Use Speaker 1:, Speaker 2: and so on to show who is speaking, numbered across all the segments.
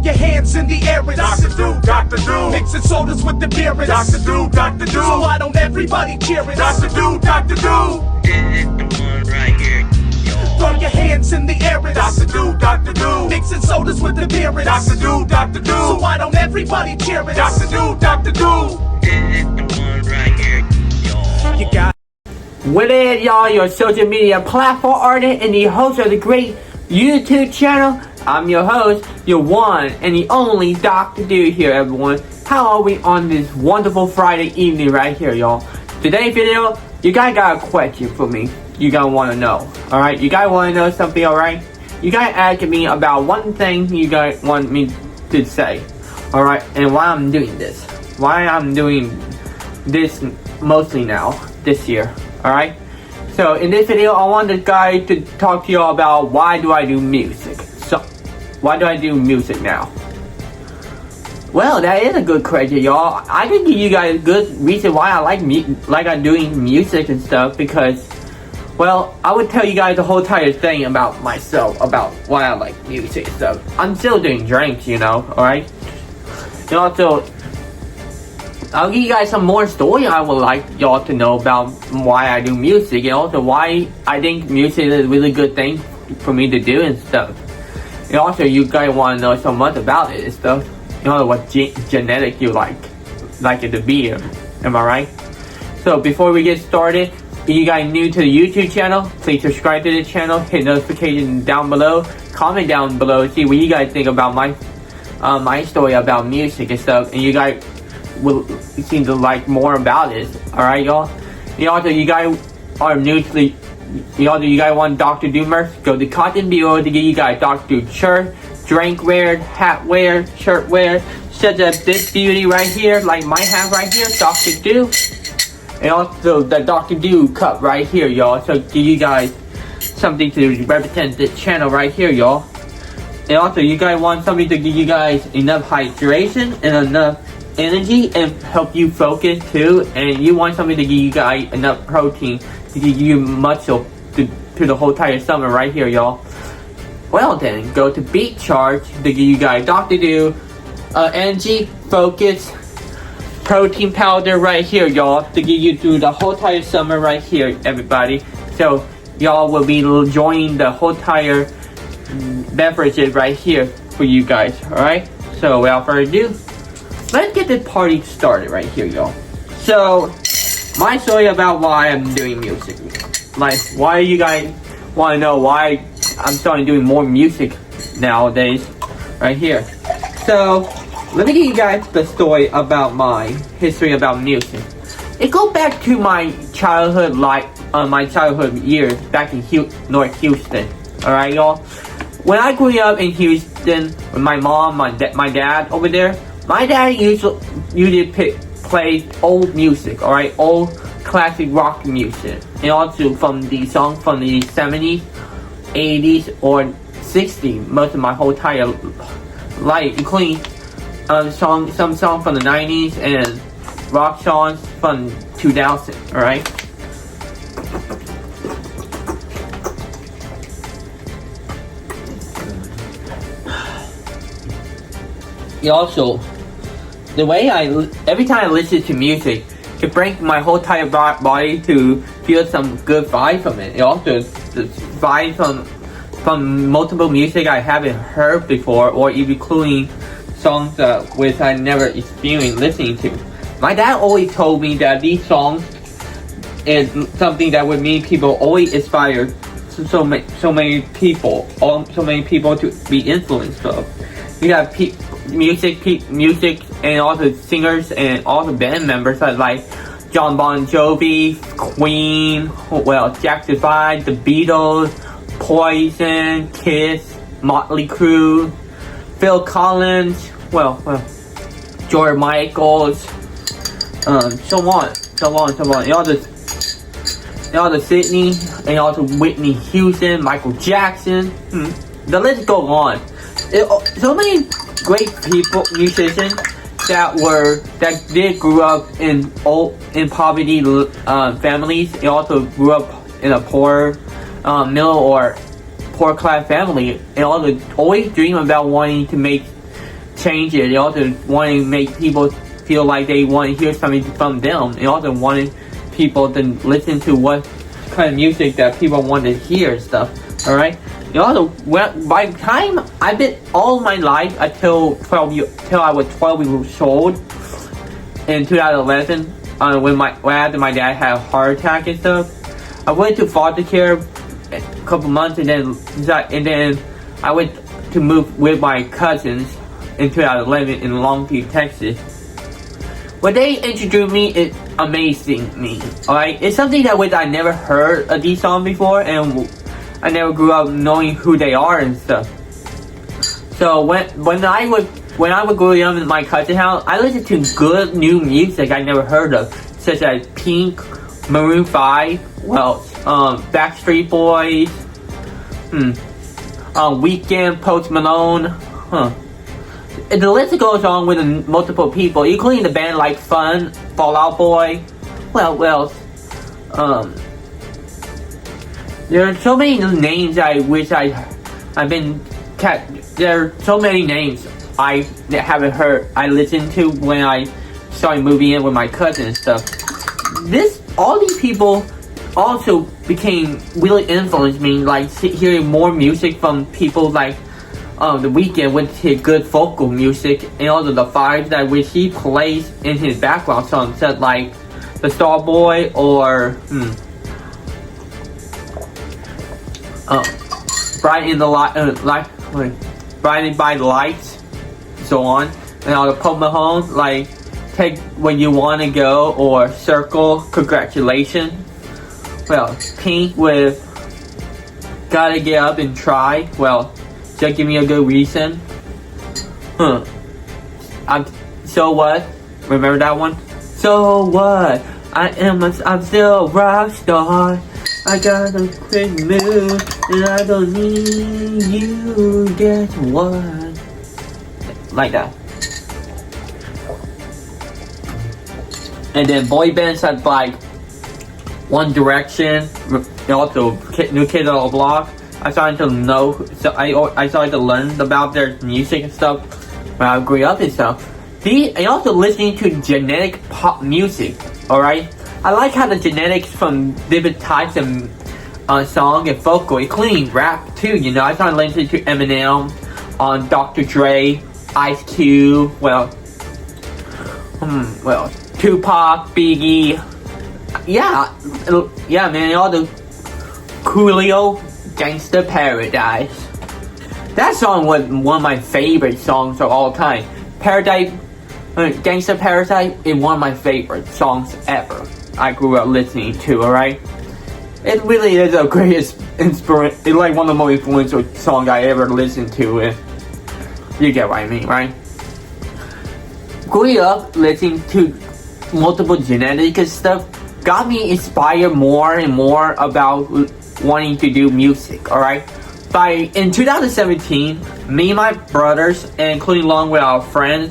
Speaker 1: your hands in the air and
Speaker 2: Dr. Do, Dr. Do.
Speaker 1: mixing sodas with the beer and
Speaker 2: Dr. Do, Dr. Do.
Speaker 1: So why don't everybody cheer it?
Speaker 2: Dr. Do, Dr. Do.
Speaker 3: This is the one right here.
Speaker 1: Throw your hands in the air and
Speaker 2: Dr. Do, Dr. Do.
Speaker 1: mixing sodas with the beer and
Speaker 2: Dr. Do, Dr. Do.
Speaker 1: So why don't everybody cheer it?
Speaker 2: Dr. Do, Dr. Do.
Speaker 3: This is the one right here.
Speaker 1: You got
Speaker 4: What is y'all, your social media platform artist and the host of the great YouTube channel? I'm your host, your one and the only Dr. Do here, everyone. How are we on this wonderful Friday evening right here, y'all? Today's video, you guys got a question for me. You guys want to know, alright? You guys want to know something, alright? You guys asked me about one thing you guys want me to say, alright? And why I'm doing this. Why I'm doing this mostly now, this year, alright? So in this video, I want this guy to talk to y'all about why do I do music. So, why do I do music now? Well, that is a good question, y'all. I can give you guys a good reason why I like I'm doing music and stuff, because, well, I would tell you guys the whole entire thing about myself, about why I like music and stuff. I'm still doing drinks, you know, alright? And also, I'll give you guys some more story I would like y'all to know about why I do music, and also why I think music is a really good thing for me to do and stuff. And also, you guys want to know so much about it and stuff. You know what genetic you like it to be, am I right? So before we get started, if you guys new to the YouTube channel, please subscribe to the channel, hit notification down below, comment down below, see what you guys think about my story about music and stuff, and you guys will seem to like more about it. Alright, y'all? And also, you guys are new to the, you guys want Dr. Do merch, go to Cotton Bureau to get you guys Dr. Do shirt, drink wear, hat wear, shirt wear, such as this beauty right here, like my hat right here, Dr. Do. And also the Dr. Do cup right here, y'all. So give you guys something to represent this channel right here, y'all. And also, you guys want something to give you guys enough hydration and enough energy and help you focus too. And you want something to give you guys enough protein to give you muscle to the whole entire summer right here, y'all. Well then, go to Beat Charge to give you guys Dr. Do energy, focus, protein powder right here, y'all, to give you through the whole entire summer right here, everybody. So y'all will be enjoying the whole entire beverages right here for you guys, alright? So without further ado, let's get this party started right here, y'all. So, my story about why I'm doing music. Like, why you guys want to know why I'm starting doing more music nowadays, right here. So, let me give you guys the story about my history about music. It goes back to my childhood life, my childhood years back in North Houston. Alright, y'all? When I grew up in Houston with my mom, my dad over there, my dad usually play old music, alright? Old classic rock music. And also from the songs from the 70s, 80s, or 60s, most of my whole entire life, including some songs from the 90s and rock songs from 2000, alright? Also, the way every time I listen to music, it brings my whole entire body to feel some good vibe from it. It also, the vibe from multiple music I haven't heard before, or even including songs which I never experienced listening to. My dad always told me that these songs is something that would make people always inspire so many people to be influenced of. You have music, and all the singers and all the band members like John Bon Jovi, Queen, well, Jackson 5, The Beatles, Poison, Kiss, Motley Crue, Phil Collins, George Michaels, so on. And all the Sydney, and also Whitney Houston, Michael Jackson. The list goes on. So many great people, musicians that did grew up in poverty families, and also grew up in a poor middle or poor class family, and also always dream about wanting to make change it. They also want to make people feel like they want to hear something from them. They also wanted people to listen to what kind of music that people want to hear and stuff. All right. They also, by the time I've been all my life until I was 12 years old in 2011, when after my dad had a heart attack and stuff, I went to foster care a couple months, and then I went to move with my cousins in 2011 in Longview, Texas. What they introduced me is amazing me. Alright, it's something that I never heard of these songs before, and I never grew up knowing who they are and stuff. So when I would growing up in my cousin's house, I listened to good new music I never heard of, such as Pink, Maroon 5, Backstreet Boys, Weeknd, Post Malone, And the list goes on with multiple people, including the band like Fun, Fall Out Boy. There are so many names I wish I've been kept. There are so many names I haven't heard. I listened to when I started moving in with my cousin and stuff. All these people also really influenced me, like hearing more music from people like The Weeknd with his good vocal music, and also the vibes that which he plays in his background songs, such like the Starboy or Brightened by the Lights, so on, and all the Post Malone like Take When You Wanna Go or Circle, Congratulations. Pink with Gotta Get Up and Try. Just Give Me a Good Reason. So What? Remember that one? So what? I'm still a rock star. I got a quick move and I don't need you. Guess what? Like that. And then boy bands like One Direction, and also New Kids on the Block. I started to know, so I started to learn about their music and stuff when I grew up and stuff. And also listening to genetic pop music. Alright, I like how the genetics from different types of song and vocal, including rap too. I started listening to Eminem, on Dr. Dre, Ice Cube, Tupac, Biggie, man, all the Coolio, Gangsta Paradise. That song was one of my favorite songs of all time. Gangsta Paradise is one of my favorite songs ever. I grew up listening to, alright? It really is the greatest inspiration. It's like one of the most influential songs I ever listened to. You get what I mean, right? Growing up listening to multiple genetic stuff got me inspired more and more about wanting to do music, alright? In 2017, me and my brothers, and including along with our friend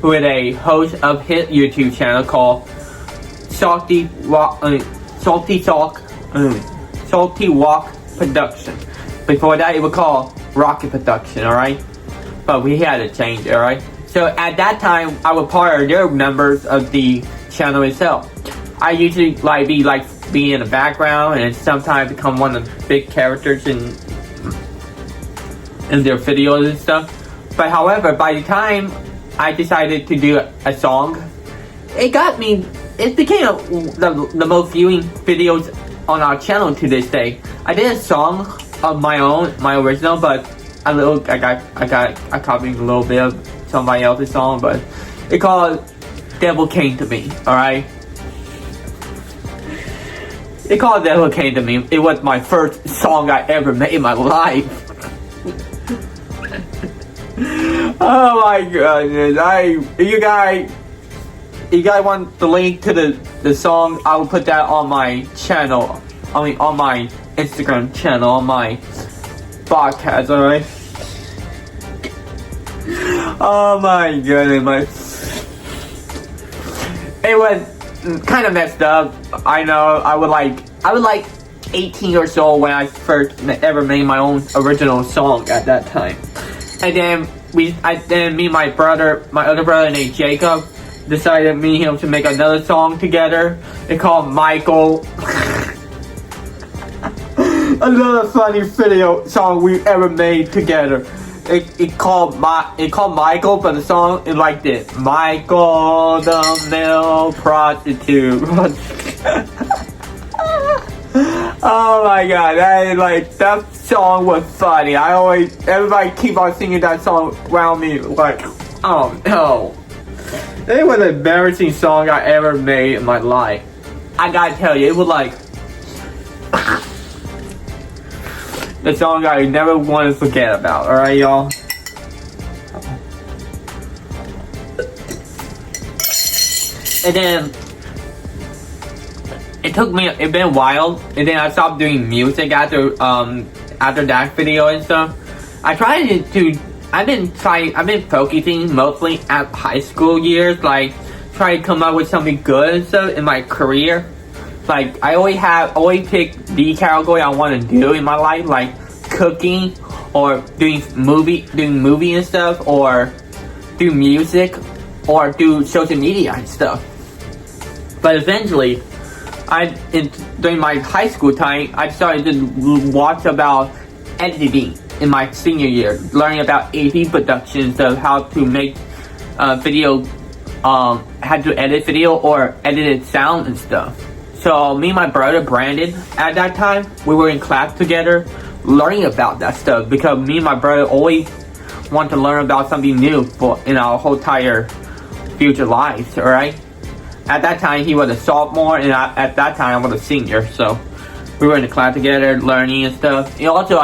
Speaker 4: who is a host of his YouTube channel called Salty Walk Production. Before that, it was called Rocket Production, alright? But we had to change it, alright? So at that time, I was part of their members of the channel itself. I usually be in the background and sometimes become one of the big characters in their videos and stuff. But however, by the time I decided to do a song, it became the most viewing videos on our channel to this day. I did a song of my own, my original, but I copied a little bit of somebody else's song, but it's called Devil Came to Me, alright? It's called Devil Came to Me. It was my first song I ever made in my life. Oh my goodness. You guys want the link to the song? I will put that on my channel. On my Instagram channel, on my podcast, alright? Oh my goodness, it was kind of messed up. I know. I was like 18 or so when I first ever made my own original song at that time. And then me and my other brother named Jacob, decided me and him to make another song together. It's called Michael. Another funny video song we ever made together. It called Michael, but the song is like this: Michael the male prostitute. Oh my god, that song was funny. Everybody keep on singing that song around me, like, oh no. It was an embarrassing song I ever made in my life. I gotta tell you, it was like the song I never want to forget about. Alright, y'all? And then it been a while, and then I stopped doing music after that video and stuff. I've been focusing mostly at high school years, like trying to come up with something good and stuff in my career. Like I always pick the category I want to do in my life, like cooking or doing movie and stuff, or do music, or do social media and stuff. But eventually, during my high school time, I started to watch about editing in my senior year, learning about AV productions of how to make video, how to edit video or edited sound and stuff. So me and my brother Brandon, at that time, we were in class together, learning about that stuff, because me and my brother always want to learn about something new in our whole entire future lives. All right. At that time, he was a sophomore, and at that time, I was a senior. So we were in the class together, learning and stuff. And also,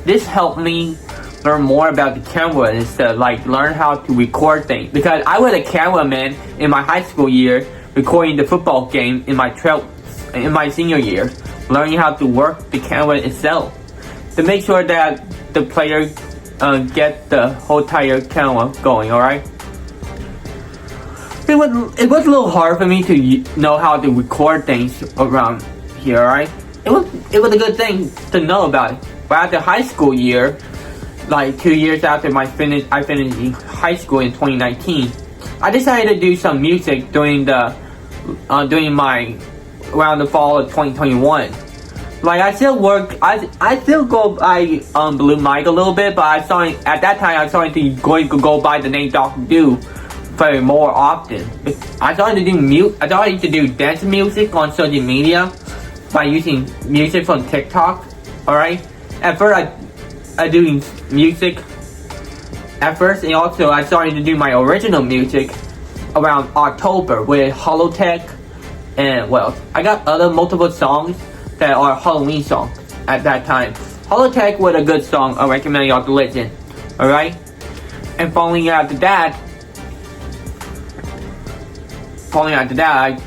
Speaker 4: this helped me learn more about the camera and stuff, like learn how to record things. Because I was a cameraman in my high school year, recording the football game in my senior year, learning how to work the camera itself to make sure that the player get the whole entire camera going. All right. It was a little hard for me to know how to record things around here, right? It was a good thing to know about it. But after high school year, like 2 years after I finished high school in 2019, I decided to do some music during around the fall of 2021. Like I still go by Blue Mike a little bit, but at that time I started to go by the name Dr. Do very more often. I started to do dance music on social media by using music from TikTok. Alright? At first I doing music and also I started to do my original music around October with Holotech, and I got other multiple songs that are Halloween songs at that time. Holotech was a good song. I recommend y'all to listen. Alright? And following after that, I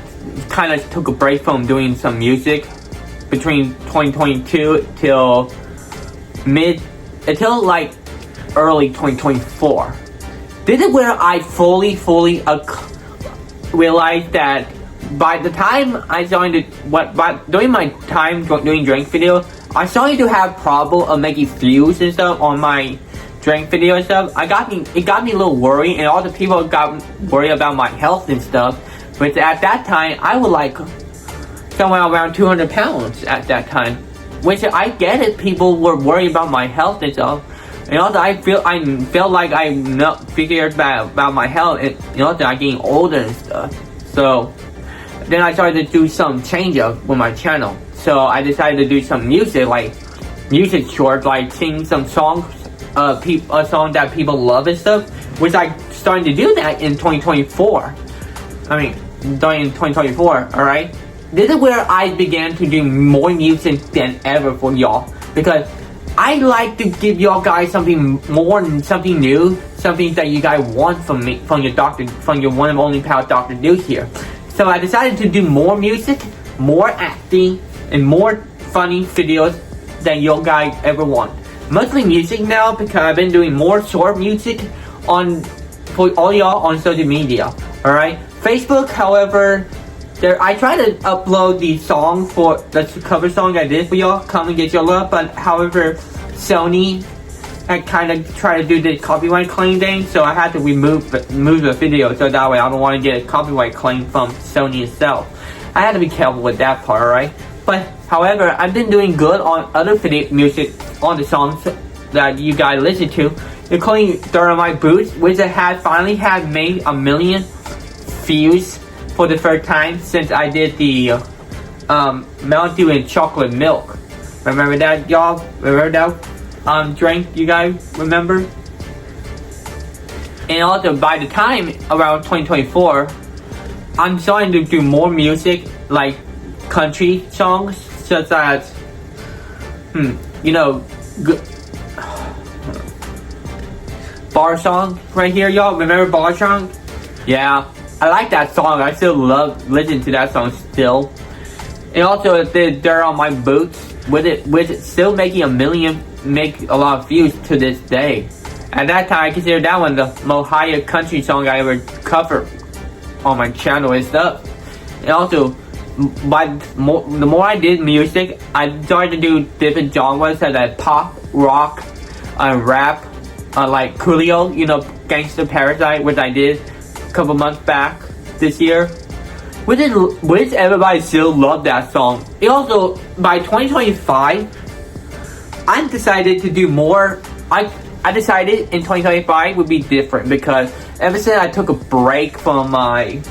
Speaker 4: kind of took a break from doing some music between 2022 until like early 2024. This is where I fully realized that by the time I started during my time doing drink video, I started to have problem of making views and stuff on my drink video and stuff. It got me a little worried, and all the people got worried about my health and stuff. But at that time, I was like somewhere around 200 pounds at that time. Which I get it, people were worried about my health and stuff. And also I felt like I'm not figured about my health, and also I'm getting older and stuff. So then I started to do some change up with my channel. So I decided to do some music shorts, like sing some songs, a song that people love and stuff. Which I started to do that in 2024. During 2024, alright? This is where I began to do more music than ever for y'all. Because I like to give y'all guys something more, something new, something that you guys want from me, from your one and only pal, Dr. Do here. So I decided to do more music, more acting, and more funny videos than you guys ever want. Mostly music now, because I've been doing more short music for all y'all on social media. Alright? Facebook, however, I try to upload the song for the cover song I did for y'all, Come and Get Your Love, but however, Sony I kind of try to do the copyright claim thing, so I had to remove the video, so that way I don't want to get a copyright claim from Sony itself. I had to be careful with that part, right? But however, I've been doing good on other video music on the songs that you guys listen to, including Dirt on My Boots, which I finally made 1 million views for the first time since I did the Mountain Dew and chocolate milk. Remember that, y'all? Remember that drink? You guys remember? And also, by the time around 2024, I'm starting to do more music like country songs, such as bar song right here, y'all. Remember bar song? Yeah, I like that song. I still love listening to that song still. And also the Dirt on My Boots, with it still making 1 million, make a lot of views to this day. At that time, I consider that one the most highest country song I ever covered on my channel and stuff. And also, the more I did music, I started to do different genres such as pop, rock, rap, like Coolio, Gangsta Parasite, which I did a couple months back this year. Which everybody still loved that song. And also, by 2025, I decided to do more. I decided in 2025 would be different, because ever since I took a break from my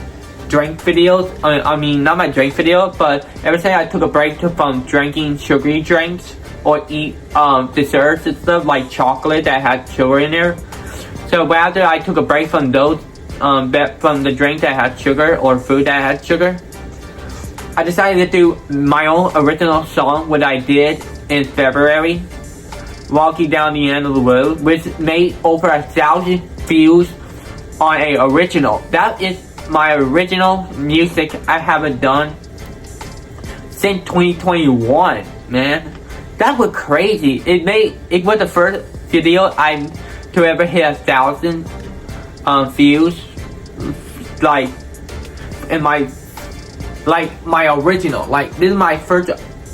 Speaker 4: drink videos, I mean not my drink video, but ever since I took a break from drinking sugary drinks or eat desserts and stuff like chocolate that had sugar in there. So after I took a break from those, from the drink that had sugar or food that had sugar, I decided to do my own original song, what I did in February, Walking Down the End of the Road, which made over 1,000 views on a original. That is my original music I haven't done since 2021, man. That was crazy. It was the first video to ever hit 1,000 views, like in my original. Like, this is my first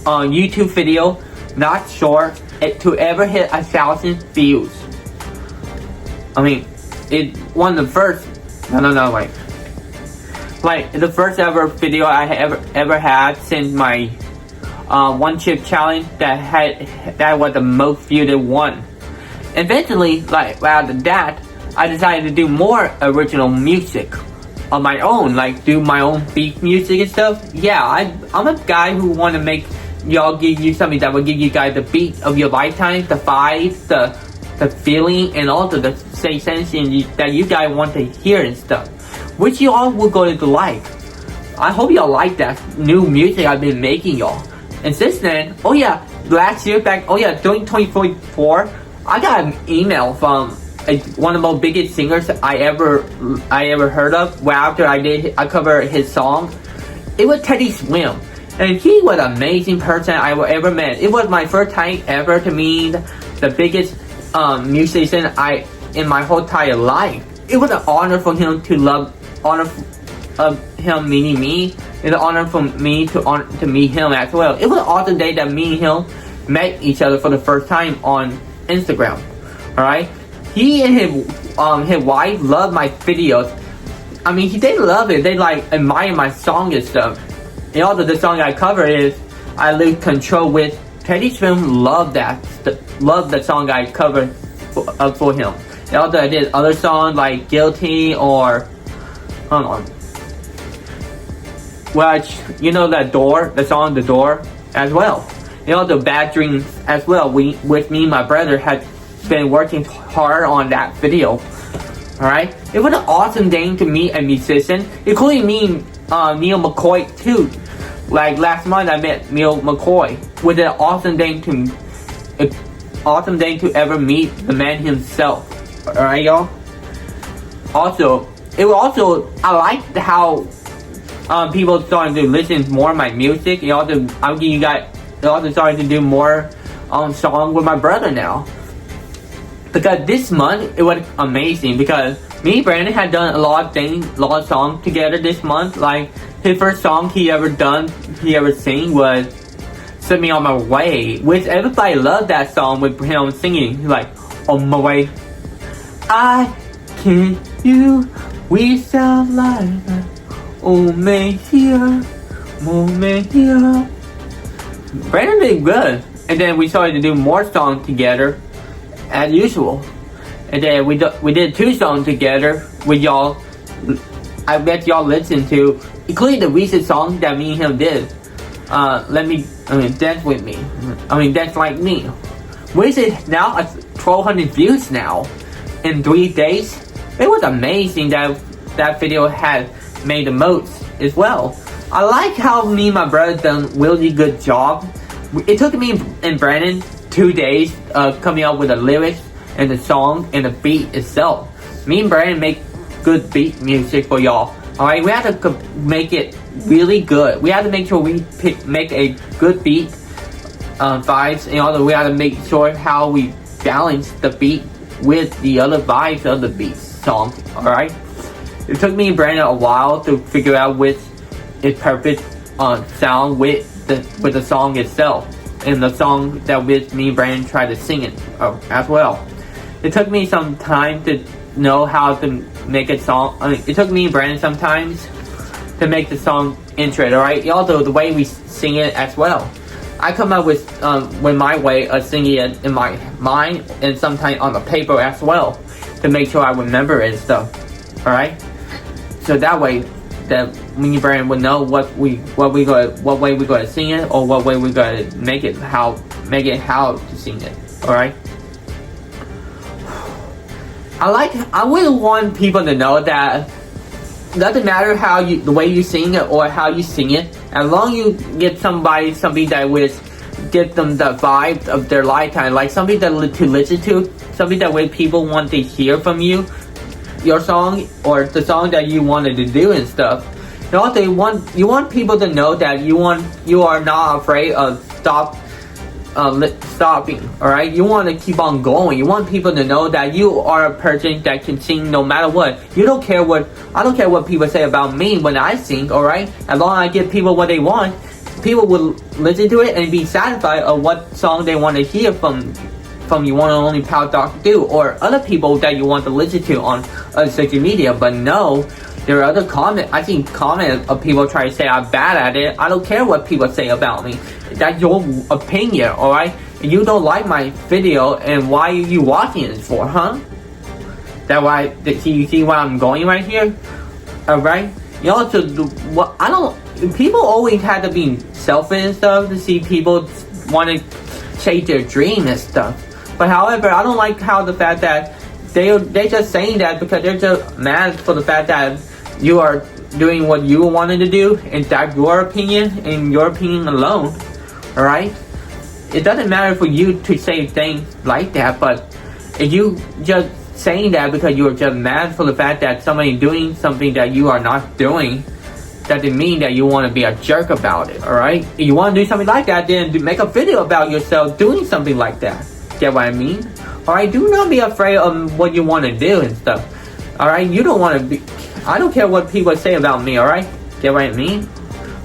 Speaker 4: YouTube video, not short, to ever hit 1,000 views. I mean, it one of the first. No, like the first ever video I ever had since my one chip challenge that was the most viewed one. Eventually, like after that, I decided to do more original music on my own, like do my own beat music and stuff. Yeah, I'm a guy who want to make y'all, give you something that will give you guys the beat of your lifetime, the vibes, the feeling, and also the sensation that you guys want to hear and stuff, which you all will go to like. I hope y'all like that new music I've been making, y'all. And since then, last year during 2024, I got an email from one of the most biggest singers I ever heard of. Well, after I covered his song, it was Teddy Swim, and he was an amazing person I ever met. It was my first time ever to meet the biggest musician in my whole entire life. It was an honor for him him meeting me. It's an honor for me to meet him as well. It was an awesome day that me and him met each other for the first time on Instagram. Alright? He and his wife loved my videos. I mean, they love it. They admire my song and stuff. And also the song I cover is I Lose Control with Teddy Swim. Loved the song I covered for him. And also I did other songs like Guilty or the song The Door as well. And also Bad Dreams as well. With me and my brother had been working hard on that video. Alright? It was an awesome day to meet a musician, including me and Neil McCoy too. Like last month I met Neil McCoy. With an awesome day to ever meet the man himself. Alright, y'all? I liked how people started to listen more of my music. And also, started to do more songs with my brother now. Because this month it was amazing, because me and Brandon had done a lot of songs together this month. Like his first song he ever sing was "Set Me on My Way," which everybody loved that song with him singing. He's like, on my way. I can you we sound like that. Oh man here, Brandon did good. And then we started to do more songs together as usual. And then we did 2 songs together with y'all. I bet y'all listen to, including the recent song that me and him did. Dance with me. Dance like me. Which is now 1,200 views now in 3 days. It was amazing that video had made the most as well. I like how me and my brother done really good job. It took me and Brandon 2 days coming up with the lyrics and the song and the beat itself. Me and Brandon make good beat music for y'all. Alright, we have to make it really good. We have to make sure we make a good beat vibes, and also we have to make sure how we balance the beat with the other vibes of the beat song. Alright, it took me and Brandon a while to figure out which is perfect sound with the song itself, and the song that with me and Brandon tried to sing it as well. It took me some time to know how to make a song. It took me and Brandon sometimes to make the song interesting, alright? Also, the way we sing it as well. I come up with my way of singing it in my mind, and sometimes on the paper as well, to make sure I remember it and stuff. Alright? So that way that me and Brandon would know what way we gonna sing it, or what way we gonna make it how to sing it. Alright? I really want people to know that it doesn't matter the way you sing it or how you sing it, as long as you get something that would get them the vibe of their lifetime, like something to listen to, something that way people want to hear from you, your song or the song that you wanted to do and stuff. And also you want people to know that you are not afraid of stopping, alright? You want to keep on going. You want people to know that you are a person that can sing no matter what. I don't care what people say about me when I sing, alright? As long as I give people what they want, people will listen to it and be satisfied of what song they want to hear from you, one and only Pal Dr. Do, or other people that you want to listen to on social media. But no, there are other comments. I see comments of people trying to say I'm bad at it. I don't care what people say about me. That's your opinion, alright? You don't like my video, and why are you watching it for, huh? That why you see where I'm going right here? Alright? You also people always have to be selfish and stuff to see people want to chase their dream and stuff. But however, I don't like how the fact that they're just saying that because they're just mad for the fact that you are doing what you wanted to do, and that's your opinion and your opinion alone. Alright? It doesn't matter for you to say things like that, but if you just saying that because you're just mad for the fact that somebody doing something that you are not doing, doesn't mean that you want to be a jerk about it, alright? If you want to do something like that, then make a video about yourself doing something like that. Get what I mean? Alright, do not be afraid of what you want to do and stuff. Alright, you don't want to be... I don't care what people say about me, alright? Get what I mean?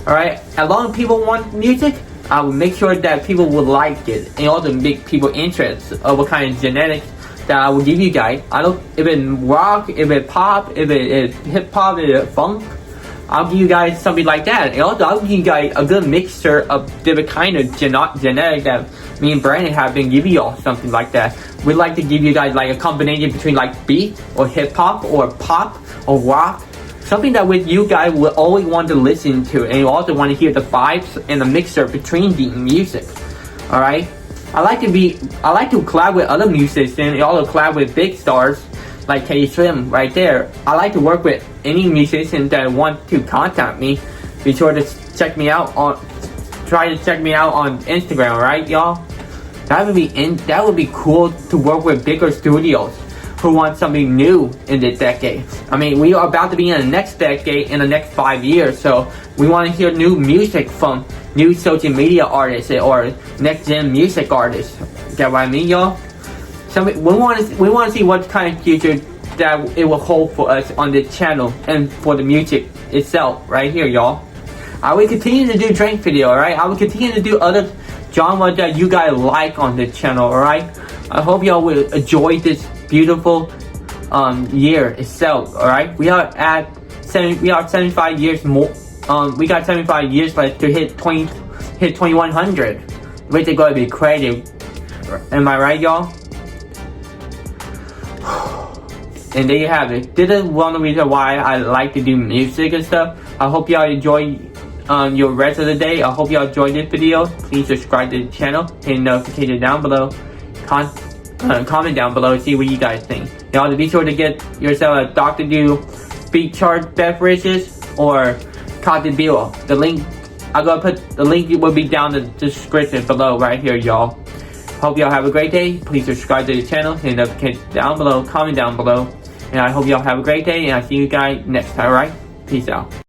Speaker 4: Alright, as long as people want music, I will make sure that people will like it, and also make people interested of what kind of genetics that I will give you guys. If it's rock, if it's pop, if it's hip hop, if it's funk, I'll give you guys something like that. And also I'll give you guys a good mixture of different kind of genetic that me and Brandon have been giving y'all, something like that. We'd like to give you guys like a combination between like beat or hip hop or pop or rock. Something that with you guys will always want to listen to, and you also want to hear the vibes and the mixture between the music. Alright? I like to collab with other musicians, and also collab with big stars like K Slim right there. I like to work with any musician that want to contact me. Be sure to check me out on Instagram, right, y'all? That would be cool to work with bigger studios who want something new in this decade. I mean, we are about to be in the next decade, in the next 5 years, so we want to hear new music from new social media artists or next gen music artists. Get what I mean, y'all? So we want to see what kind of future that it will hold for us on this channel and for the music itself right here, y'all. I will continue to do drink video, alright? I will continue to do other genres that you guys like on this channel, alright? I hope y'all will enjoy this beautiful year itself. All right, we are 75 years more. We got 75 years left to hit 2100, which is going to be crazy. Am I right, y'all? And there you have it. This is one of the reasons why I like to do music and stuff. I hope y'all enjoy your rest of the day. I hope y'all enjoyed this video. Please subscribe to the channel, hit the notification down below, comment down below, see what you guys think. Y'all be sure to get yourself a Dr. Do Beat Charged beverages or Cotton Bill. The link, I'm gonna put the link will be down in the description below right here, y'all. Hope y'all have a great day. Please subscribe to the channel, hit the notification down below, comment down below. And I hope y'all have a great day, and I'll see you guys next time, alright? Peace out.